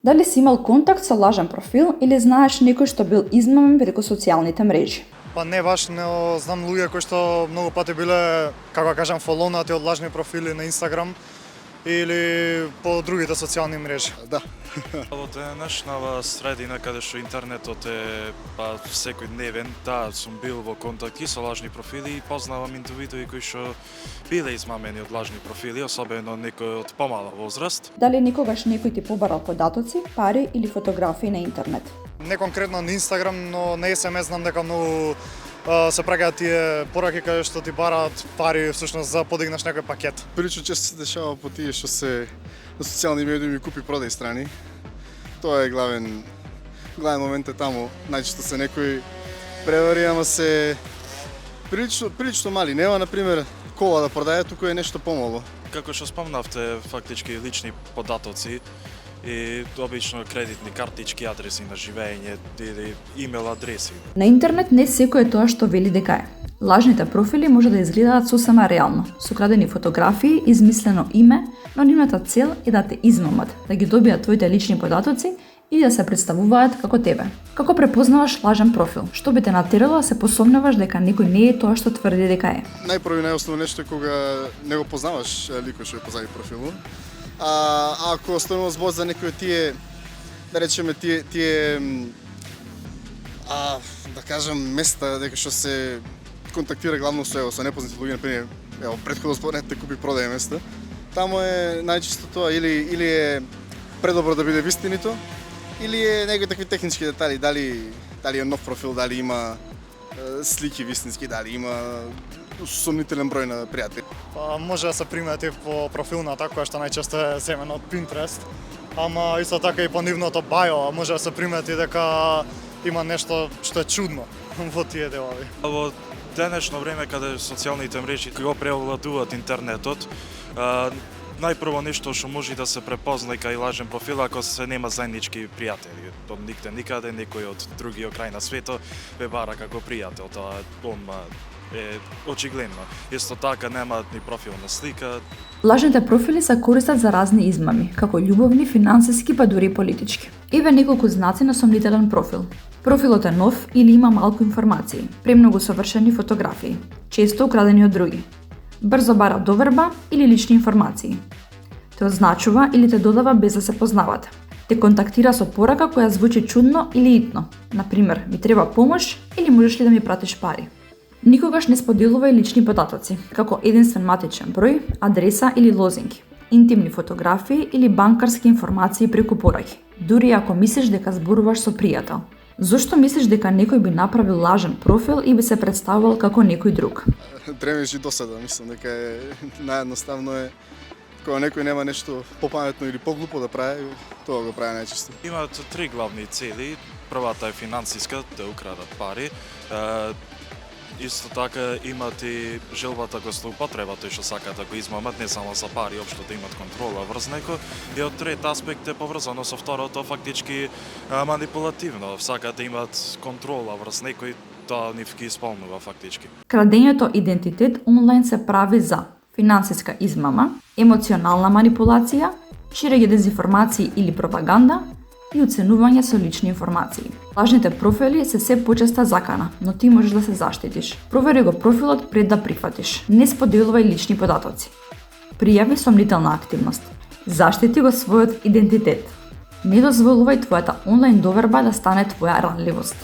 Дали си имал контакт со лажен профил или знаеш некој што бил измамен преку социјалните мрежи? Па не баш, но знам луѓе кои што многу пати биле, како да кажам, фолонати од лажни профили на Инстаграм или по другите социјални мрежи. Да. Во денешнава средина каде што интернетот е секојдневен, да, сум бил во контакти со лажни профили и познавам индивидуи кои што биле измамени од лажни профили, особено некои од помала возраст. Дали никогаш некој ти побарал податоци, пари или фотографии на интернет? Не конкретно на Инстаграм, но на SMS знам дека многу се праќаат тие пораки каде што ти бараат пари всушност за подигнаш некој пакет. Прилично често се дешава по тие што се на социјални медиуми купи продај страни. Тоа е главен момент е таму. Најчесто се некои превари, ама се прилично мали. Нема на пример кола да продаде, туку е нешто помало. Како што спомнавте, фактички лични податоци и обично кредитни картички, адреси на живење или имейл адреси. На интернет не секој е тоа што вели дека е. Лажните профили може да изгледаат сосема реално, со крадени фотографии, измислено име, но нивната цел е да те измамат, да ги добијат твоите лични податоци и да се представуваат како тебе. Како препознаваш лажен профил? Што би те натерало да се посомневаш дека некој не е тоа што тврди дека е? Најпрво и најосновно нешто е кога не го познаваш ликот што е позади профилот. Ако останува збор за некои тие, да речеме тие да кажам места дека што се контактира главно со непознати луѓе, например, претходно спомнете купи продај места. Таму е најчесто тоа или е предобро да биде вистинито, или е некои такви технички детали, дали е нов профил, дали има слики вистински, дали има сомнителен број на пријатели. Па може да се примети по профилната која што најчесто е земена од Pinterest, ама исто така и по нивното бајо може да се примети дека има нешто што е чудно во тие делови. Во денешно време каде социјалните мрежи го преовладуваат интернетот, најпрво нешто што може да се препозна кај лажен профил ако се нема заеднички пријатели. Од никаде некој од другиот крај на светот ве бара како пријател, тоа е очигледно. Исто така немаат ни профилна слика. Лажните профили се користат за разни измами, како љубовни, финансиски па дури политички. Еве неколку знаци на сомнителен профил. Профилот е нов или има малку информации, премногу совршени фотографии, често украдени од други. Брзо бара доверба или лични информации. Те означува или те додава без да се познавате. Те контактира со порака која звучи чудно или итно. Например, ми треба помош или можеш ли да ми пратиш пари? Никогаш не споделувај лични податоци, како единствен матичен број, адреса или лозинги, интимни фотографии или банкарски информации преку пораки, дури ако мислиш дека зборуваш со пријател. Зошто мислиш дека некој би направил лажен профил и би се представувал како некој друг? Дремеш и досада, мислам дека е наједноставно е кога некој нема нешто попаметно или поглупо да прави, тоа го прави најчесто. Имаат три главни цели. Првата е финансиска, да украдат пари. Исто така имат и желбата го злоупотреба, тој што сакаат да го измамат не само за пари, општо да имат контрола врз некој. И од трет аспект е поврзано со второто, фактички манипулативно. Сакаат да имат контрола врз некој, тоа нив ги исполнува фактички. Крадењето идентитет онлайн се прави за финансиска измама, емоционална манипулација, ширење дезинформации или пропаганда и оценување со лични информации. Лажните профили се почеста закана, но ти можеш да се заштитиш. Провери го профилот пред да прифатиш. Не споделувај лични податоци. Пријави сомнителна активност. Заштити го својот идентитет. Не дозволувај твојата онлайн доверба да стане твоја ранливост.